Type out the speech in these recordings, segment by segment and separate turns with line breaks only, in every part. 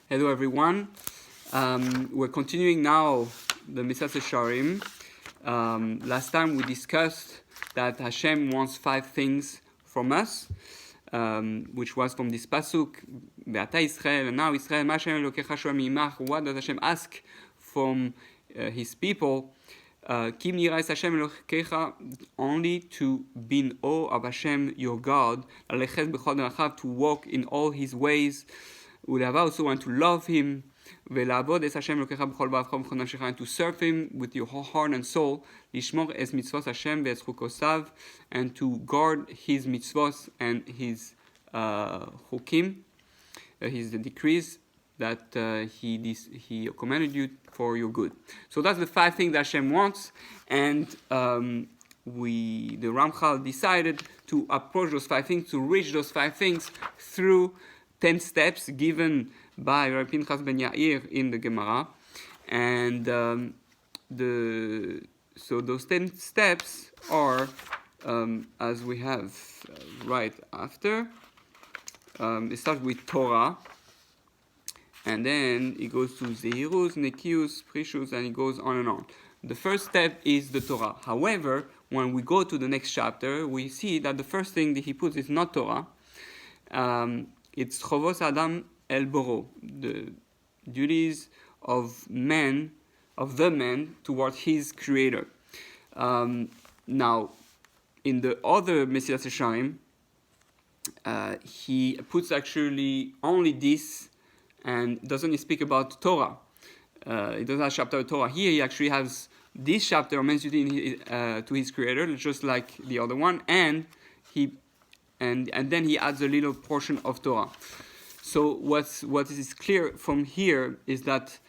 Hello everyone. We're continuing now the Mesilas Yesharim. Last time we discussed that Hashem wants 5 things from us, which was from this pasuk, Ve'ata Israel, and now Israel, Ma Hashem Elokecha shomer imach. What does Hashem ask from His people? Kim nira es Hashem Elokecha, only to be in awe of Hashem your God, Alechet b'chol derachav, to walk in all His ways. Also want to love Him, and to serve Him with your whole heart and soul, and to guard His mitzvot and His chukim, His decrees that He commanded you for your good. So that's the 5 things that Hashem wants, and the Ramchal decided to approach those 5 things, to reach those 5 things through 10 steps given by Rabbi Pinchas ben Yair in the Gemara, and so those 10 steps are as we have right after. It starts with Torah, and then it goes to Zehirus, Nekius, Prishus, and it goes on and on. The first step is the Torah. However, when we go to the next chapter, we see that the first thing that he puts is not Torah. It's Chovos Adam El Boro, the duties of the man towards his creator. Now, in the other Mesilas Yesharim, he puts actually only this and doesn't speak about Torah. He doesn't have a chapter of Torah. Here he actually has this chapter of man's duty to his creator, just like the other one, and then he adds a little portion of Torah. So what is clear from here is that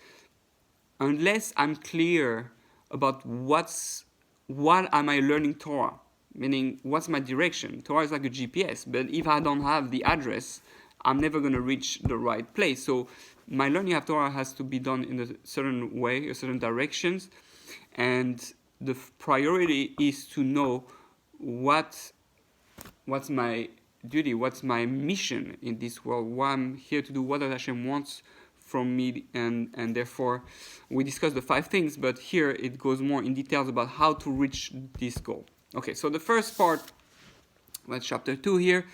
unless I'm clear about what am I learning Torah, meaning what's my direction. Torah is like a GPS, but if I don't have the address, I'm never going to reach the right place. So my learning of Torah has to be done in a certain way, a certain directions, and the priority is to know what's my duty, what's my mission in this world, what I'm here to do, what does Hashem wants from me, and therefore we discussed the 5 things, but here it goes more in details about how to reach this goal. Okay, so the first part, that's chapter 2 here,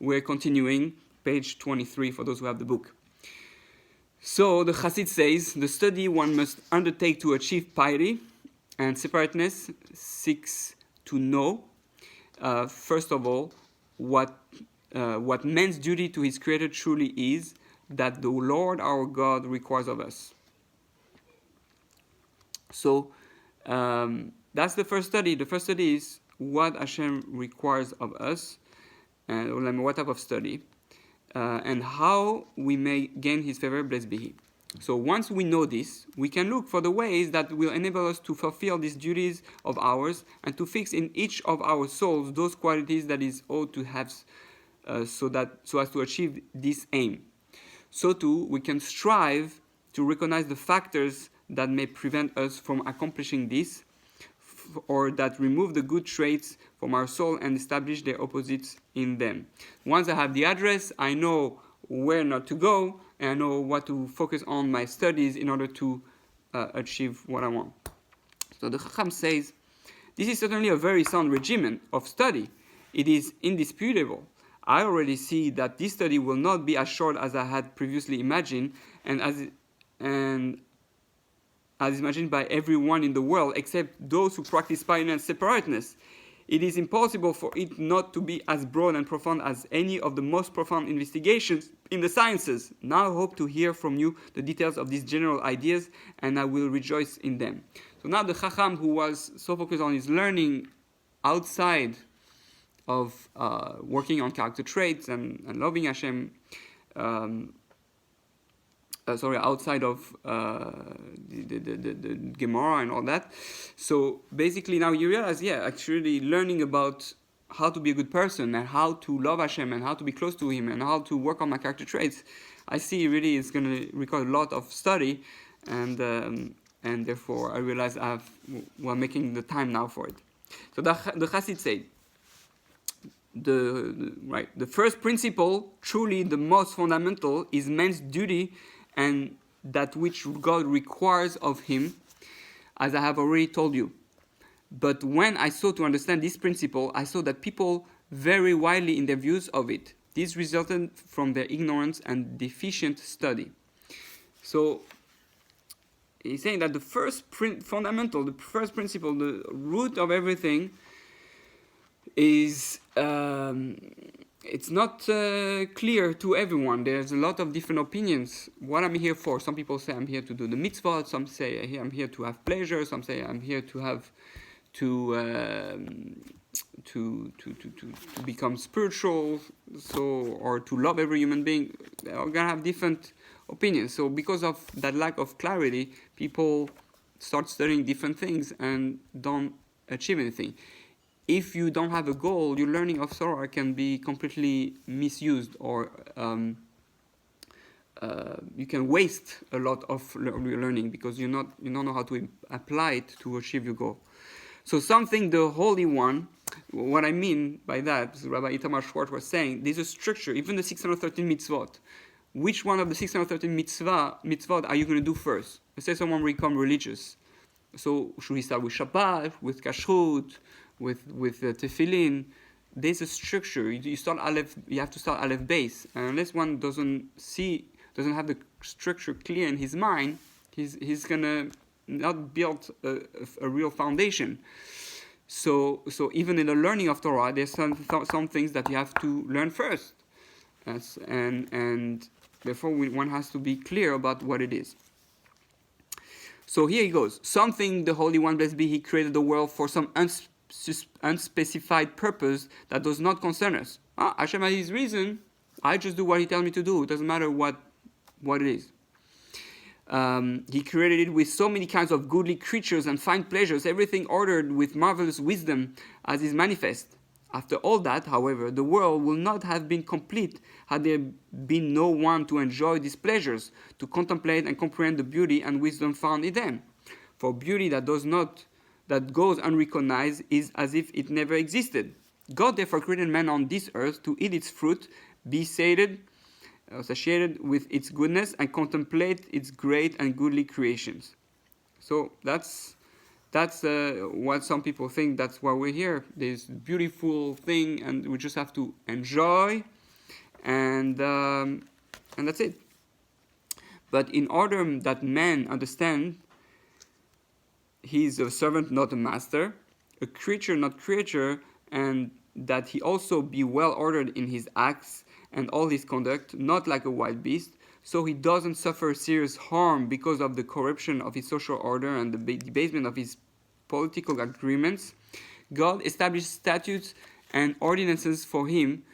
we're continuing, page 23 for those who have the book. So the Chassid says, the study one must undertake to achieve piety and separateness seeks to know, first of all, what man's duty to his creator truly is, that the Lord our God requires of us. So that's the first study. The first study is what Hashem requires of us, and what type of study, and how we may gain His favor, blessed be He. So once we know this, we can look for the ways that will enable us to fulfill these duties of ours and to fix in each of our souls those qualities that is ought to have, so as to achieve this aim. So too, we can strive to recognize the factors that may prevent us from accomplishing this, or that remove the good traits from our soul and establish their opposites in them. Once I have the address, I know where not to go, and I know what to focus on my studies in order to achieve what I want. So the Chacham says, this is certainly a very sound regimen of study. It is indisputable. I already see that this study will not be as short as I had previously imagined, and as imagined by everyone in the world except those who practice piety and separateness. It is impossible for it not to be as broad and profound as any of the most profound investigations in the sciences. Now I hope to hear from you the details of these general ideas, and I will rejoice in them. So now the Chacham, who was so focused on his learning outside of working on character traits and loving Hashem, outside of the Gemara and all that. So basically now you realize, actually learning about how to be a good person and how to love Hashem and how to be close to Him and how to work on my character traits, I see really it's going to require a lot of study, and therefore I realize we're making the time now for it. So the Chassid said, the first principle, truly the most fundamental, is man's duty and that which God requires of him, as I have already told you. But when I sought to understand this principle, I saw that people vary widely in their views of it. This resulted from their ignorance and deficient study. So he's saying that the first fundamental, the first principle, the root of everything is it's not clear to everyone. There's a lot of different opinions. What I'm here for? Some people say I'm here to do the mitzvot. Some say I'm here to have pleasure. Some say I'm here to have to become spiritual, so, or to love every human being. They're gonna have different opinions. So because of that lack of clarity, people start studying different things and don't achieve anything. If you don't have a goal, your learning of Torah can be completely misused, or you can waste a lot of your learning because you don't know how to apply it to achieve your goal. So something the Holy One, what I mean by that, Rabbi Itamar Schwartz was saying, there's a structure, even the 613 mitzvot. Which one of the 613 mitzvot are you going to do first? Let's say someone will become religious. So should we start with Shabbat, with Kashrut, with Tefillin? There's a structure. You start Aleph. You have to start Aleph base. And unless one doesn't have the structure clear in his mind, he's gonna not build a real foundation. So even in the learning of Torah, there's some things that you have to learn first, and therefore one has to be clear about what it is. So here he goes. Something the Holy One, blessed be He, created the world for some unspecified purpose that does not concern us. Hashem has His reason. I just do what He tells me to do. It doesn't matter what it is. He created it with so many kinds of goodly creatures and fine pleasures, everything ordered with marvelous wisdom as is manifest. After all that, however, the world will not have been complete had there been no one to enjoy these pleasures, to contemplate and comprehend the beauty and wisdom found in them. For beauty that goes unrecognized is as if it never existed. God therefore created man on this earth to eat its fruit, be satiated with its goodness, and contemplate its great and goodly creations. So that's what some people think. That's why we're here. This beautiful thing, and we just have to enjoy, and that's it. But in order that man understand, he is a servant, not a master, a creature, not creature, and that he also be well ordered in his acts and all his conduct, not like a wild beast, so he doesn't suffer serious harm because of the corruption of his social order and the debasement of his political agreements. God established statutes and ordinances for him,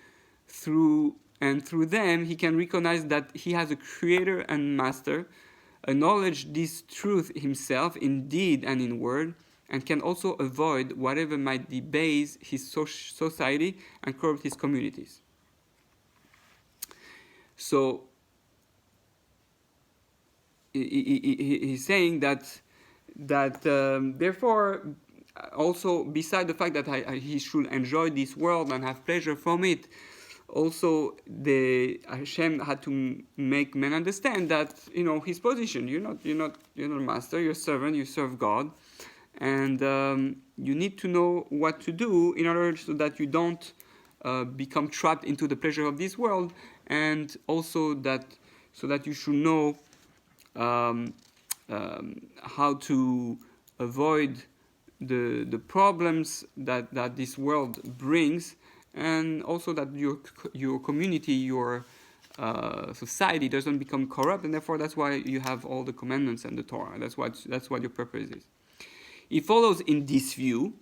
through them he can recognize that he has a creator and master, acknowledge this truth himself in deed and in word, and can also avoid whatever might debase his society and corrupt his communities. So he's saying that therefore, also beside the fact that he should enjoy this world and have pleasure from it, also Hashem had to make men understand that his position. You're not a master. You're a servant. You serve God, and you need to know what to do in order so that you don't become trapped into the pleasure of this world, and also so that you should know how to avoid the problems that this world brings, and also that your community, your society doesn't become corrupt, and therefore that's why you have all the commandments and the Torah. That's what your purpose is. It follows in this view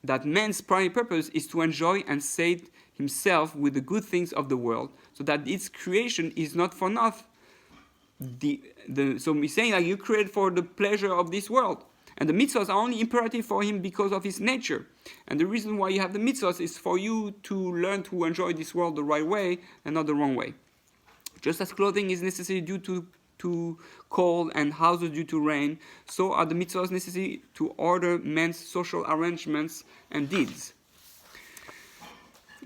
that man's primary purpose is to enjoy and sate himself with the good things of the world, so that its creation is not for naught. So he's saying that you created for the pleasure of this world, and the mitzvahs are only imperative for him because of his nature. And the reason why you have the mitzvahs is for you to learn to enjoy this world the right way and not the wrong way. Just as clothing is necessary due to cold and houses due to rain, so are the mitzvahs necessary to order men's social arrangements and deeds.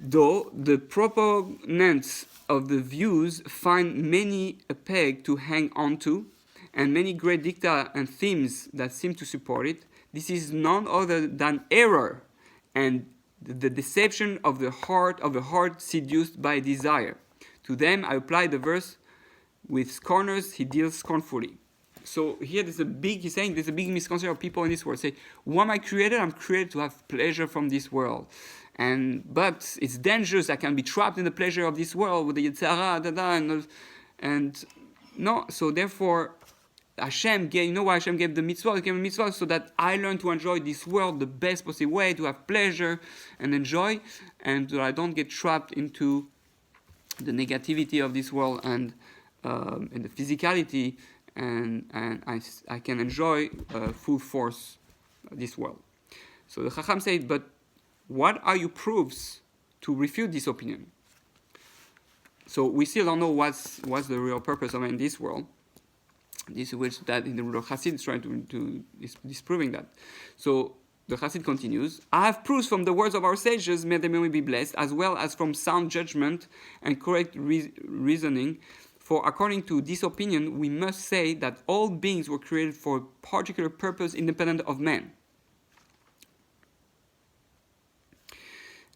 Though the proponents of the views find many a peg to hang onto, and many great dicta and themes that seem to support it, this is none other than error and the deception of the heart seduced by desire. To them I apply the verse, with scorners he deals scornfully. So here he's saying there's a big misconception of people in this world. Say, why am I created? I'm created to have pleasure from this world. But it's dangerous. I can be trapped in the pleasure of this world with the Yitzhara, and no. So therefore, Hashem gave, you know why Hashem gave the mitzvah? He gave the mitzvah so that I learn to enjoy this world the best possible way, to have pleasure and enjoy, and that I don't get trapped into the negativity of this world and the physicality, and I can enjoy full force this world. So the Chacham said, but what are your proofs to refute this opinion? So we still don't know what's the real purpose of man in this world. This is that in the Chassid is trying to disproving that. So the Chassid continues, I have proofs from the words of our sages, may they be blessed, as well as from sound judgment and correct reasoning. For according to this opinion, we must say that all beings were created for a particular purpose independent of man.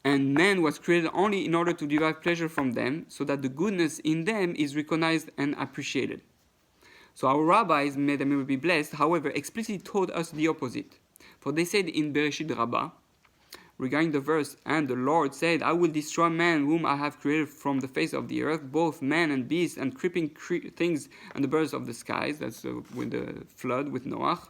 And man was created only in order to derive pleasure from them, so that the goodness in them is recognized and appreciated. So our rabbis, may they be blessed, however, explicitly told us the opposite. For they said in Bereshit Rabbah, regarding the verse, and the Lord said, I will destroy man whom I have created from the face of the earth, both man and beast, and creeping things and the birds of the skies. That's with the flood with Noah.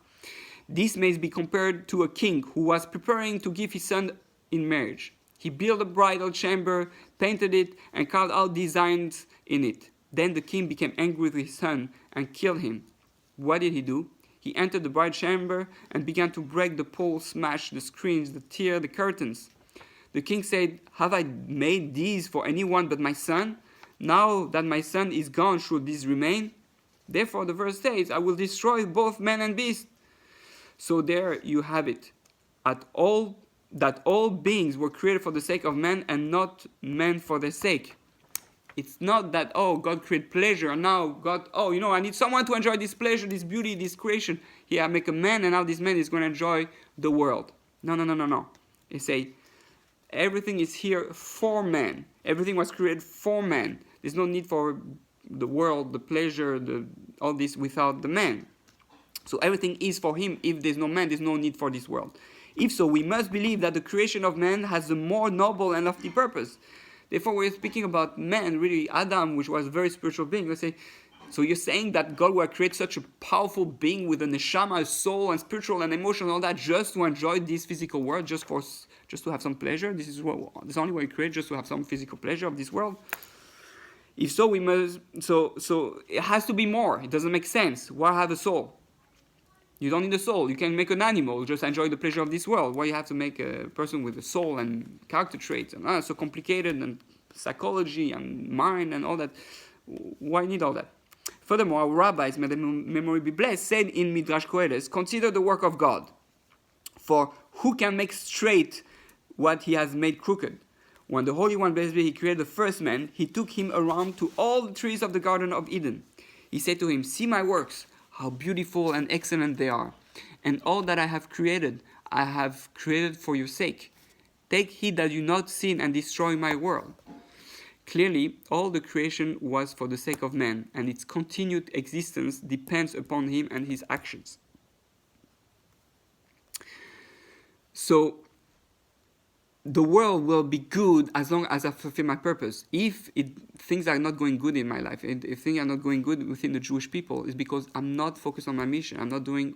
This may be compared to a king who was preparing to give his son in marriage. He built a bridal chamber, painted it, and carved out designs in it. Then the king became angry with his son and killed him. What did he do? He entered the bride chamber and began to break the poles, smash the screens, tear the curtains. The king said, have I made these for anyone but my son? Now that my son is gone, should these remain? Therefore the verse says, I will destroy both man and beast. So there you have it. That all beings were created for the sake of man and not man for their sake. It's not that, God created pleasure, and now God, I need someone to enjoy this pleasure, this beauty, this creation. Here I make a man, and now this man is going to enjoy the world. No. They say, everything is here for man. Everything was created for man. There's no need for the world, the pleasure, all this without the man. So everything is for him. If there's no man, there's no need for this world. If so, we must believe that the creation of man has a more noble and lofty purpose. Therefore, we're speaking about man, really Adam, which was a very spiritual being. We say, so you're saying that God will create such a powerful being with a neshama, a soul, and spiritual and emotional, all that, just to enjoy this physical world, just to have some pleasure. This is the only way He created, just to have some physical pleasure of this world. If so, we must. So it has to be more. It doesn't make sense. Why have a soul? You don't need a soul. You can make an animal, just enjoy the pleasure of this world. Why you have to make a person with a soul and character traits and so complicated and psychology and mind and all that? Why need all that? Furthermore, our rabbis, may their memory be blessed, said in Midrash Koheles, consider the work of God. For who can make straight what He has made crooked? When the Holy One, blessed be He, created the first man, He took him around to all the trees of the Garden of Eden. He said to him, see my works, how beautiful and excellent they are. And all that I have created for your sake. Take heed that you not sin and destroy my world. Clearly, all the creation was for the sake of man, and its continued existence depends upon him and his actions. So, the world will be good as long as I fulfill my purpose. If things are not going good in my life, if things are not going good within the Jewish people, it's because I'm not focused on my mission. I'm not doing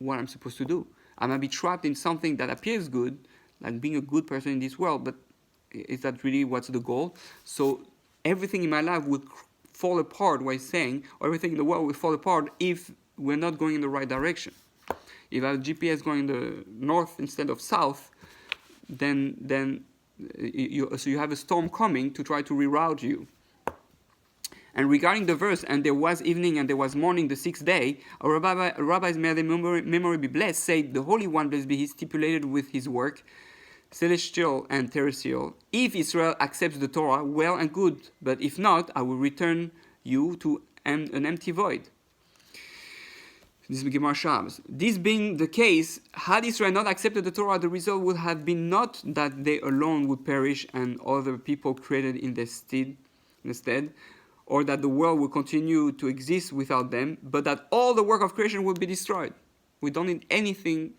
what I'm supposed to do. I might be trapped in something that appears good, like being a good person in this world, but is that really what's the goal? So everything in my life would fall apart, what he's saying, or everything in the world will fall apart if we're not going in the right direction. If our GPS going in the north instead of south, then you have a storm coming to try to reroute you. And regarding the verse, and there was evening and there was morning the sixth day, our rabbis, may their memory be blessed, say the Holy One, blessed be He, stipulated with His work, celestial and terrestrial. If Israel accepts the Torah, well and good, but if not, I will return you to an empty void. This is Gemara Shabbos. This being the case, had Israel not accepted the Torah, the result would have been not that they alone would perish and other people created in their stead, or that the world would continue to exist without them, but that all the work of creation would be destroyed. We don't need anything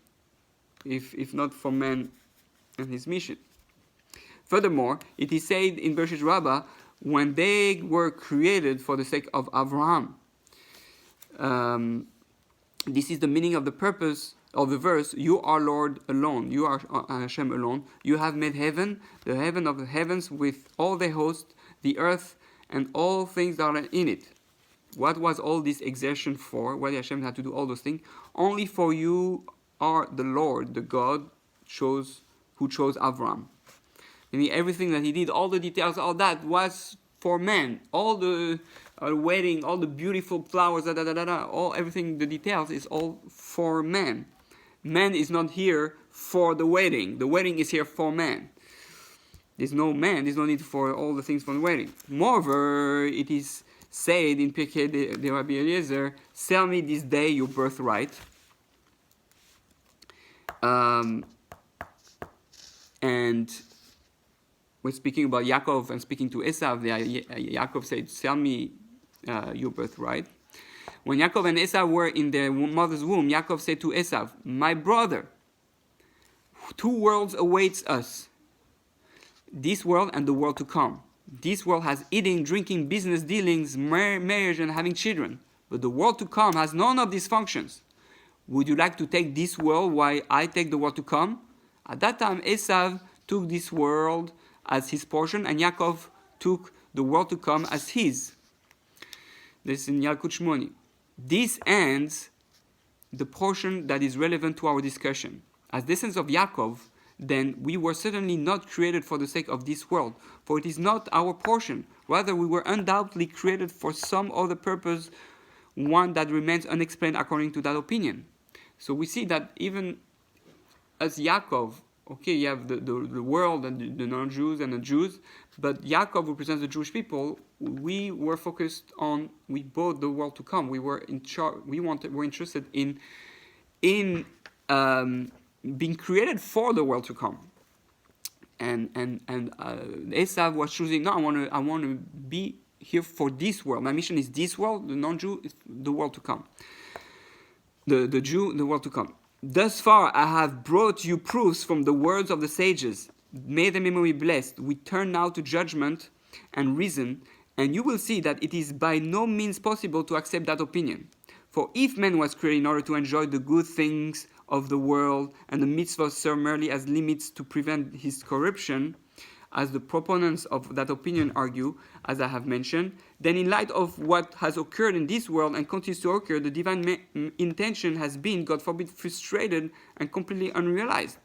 if not for man and his mission. Furthermore, it is said in Bereshit Rabbah, when they were created for the sake of Abraham. This is the meaning of the purpose of the verse, you are Lord alone, you are Hashem alone. You have made heaven, the heaven of the heavens with all their host, the earth and all things that are in it. What was all this exertion for? Why did Hashem have to do all those things? Only for you are the Lord, the God who chose Avram. Meaning everything that he did, all the details, all that was for man. All the wedding, all the beautiful flowers, all everything, the details is all for man. Man is not here for the wedding. The wedding is here for man. There's no man, there's no need for all the things for the wedding. Moreover, it is said in Pirkei de Rabbi Eliezer, sell me this day your birthright. And when speaking about Yaakov and speaking to Esav, Yaakov said, sell me your birthright. When Yaakov and Esav were in their mother's womb, Yaakov said to Esav, my brother, 2 worlds awaits us. This world and the world to come. This world has eating, drinking, business dealings, marriage and having children. But the world to come has none of these functions. Would you like to take this world while I take the world to come? At that time, Esav took this world as his portion, and Yaakov took the world to come as his. This is in Yalkut Shmoni. This ends the portion that is relevant to our discussion. As descendants of Yaakov, then we were certainly not created for the sake of this world, for it is not our portion. Rather, we were undoubtedly created for some other purpose, one that remains unexplained according to that opinion. So we see that even as Yaakov, okay, you have the world and the non-Jews and the Jews, but Yaakov represents the Jewish people. We were focused on, we bought the world to come. We were in charge. We're interested in being created for the world to come. And Esav was choosing, no, I want to be here for this world. My mission is this world. The non-Jew is the world to come. The Jew, the world to come. Thus far, I have brought you proofs from the words of the sages. May the memory be blessed. We turn now to judgment and reason, and you will see that it is by no means possible to accept that opinion. For if man was created in order to enjoy the good things of the world, and the mitzvahs serve merely as limits to prevent his corruption, as the proponents of that opinion argue, as I have mentioned, then in light of what has occurred in this world and continues to occur, the divine intention has been, God forbid, frustrated and completely unrealized.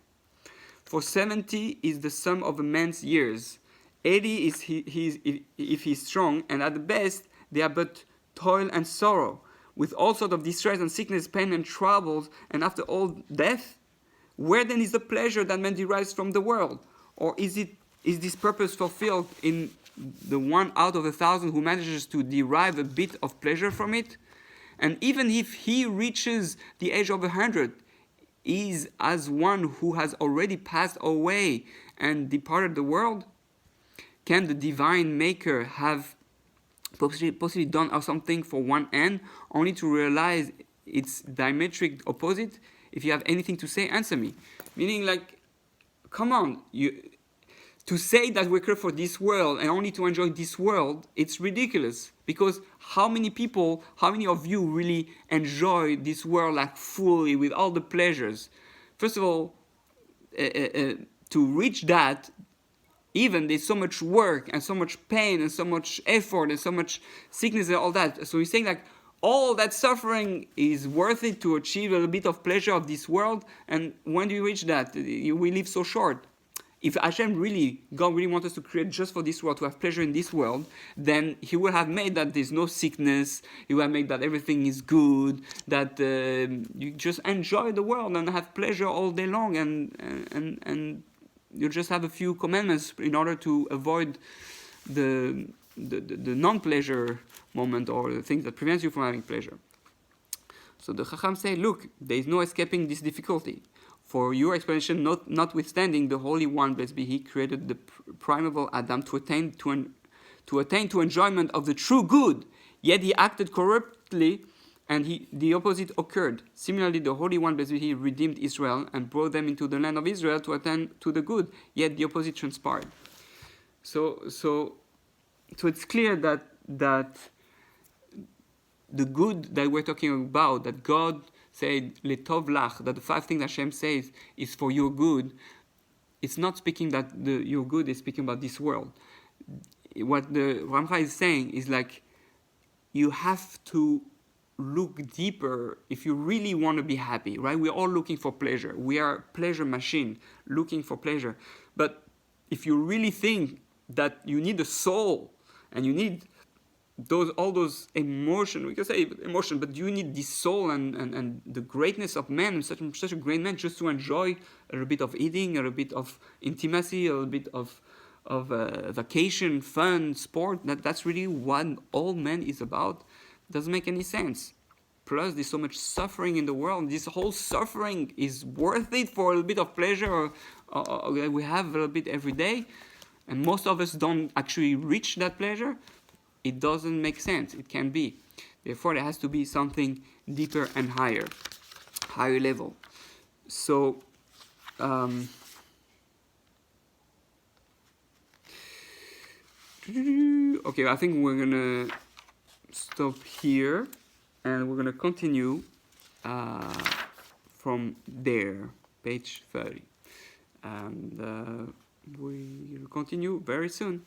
For 70 is the sum of a man's years. 80 is if he is strong, and at the best they are but toil and sorrow, with all sorts of distress and sickness, pain and troubles, and after all, death? Where then is the pleasure that man derives from the world? Or is this purpose fulfilled in the 1 out of 1,000 who manages to derive a bit of pleasure from it? And even if he reaches the age of 100, is as one who has already passed away and departed the world? Can the divine maker have possibly done something for one end, only to realize its diametric opposite? If you have anything to say, answer me. Meaning, like, come on, to say that we're created for this world and only to enjoy this world, it's ridiculous. Because how many of you really enjoy this world like fully with all the pleasures? First of all, to reach that, even there's so much work and so much pain and so much effort and so much sickness and all that. So he's saying like all that suffering is worth it to achieve a little bit of pleasure of this world. And when do you reach that? We live so short. If Hashem God really wants us to create just for this world, to have pleasure in this world, then He will have made that there's no sickness. He will have made that everything is good, that you just enjoy the world and have pleasure all day long, and you just have a few commandments in order to avoid the non-pleasure moment or the things that prevents you from having pleasure. So the Chacham say, look, there is no escaping this difficulty. For your explanation, notwithstanding, the Holy One, blessed be He, created the primeval Adam to attain to enjoyment of the true good. Yet he acted corruptly, and the opposite occurred. Similarly, the Holy One, blessed be He, redeemed Israel and brought them into the land of Israel to attain to the good. Yet the opposite transpired. So it's clear that the good that we're talking about, that God said, Letov lach, that the 5 things Hashem says is for your good, it's not speaking that your good is speaking about this world. What the Ramcha is saying is like, you have to look deeper if you really want to be happy, right? We're all looking for pleasure. We are a pleasure machine, looking for pleasure. But if you really think that you need a soul, and you need all those emotion, we can say emotion, but you need this soul and the greatness of man, such a great man, just to enjoy a little bit of eating, a little bit of intimacy, a little bit of vacation, fun, sport. That's really what all man is about. Doesn't make any sense. Plus, there's so much suffering in the world. This whole suffering is worth it for a little bit of pleasure we have a little bit every day. And most of us don't actually reach that pleasure. It doesn't make sense. It can be. Therefore, there has to be something deeper and higher level. So, okay, I think we're gonna stop here, and we're gonna continue from there, page 30, and we will continue very soon.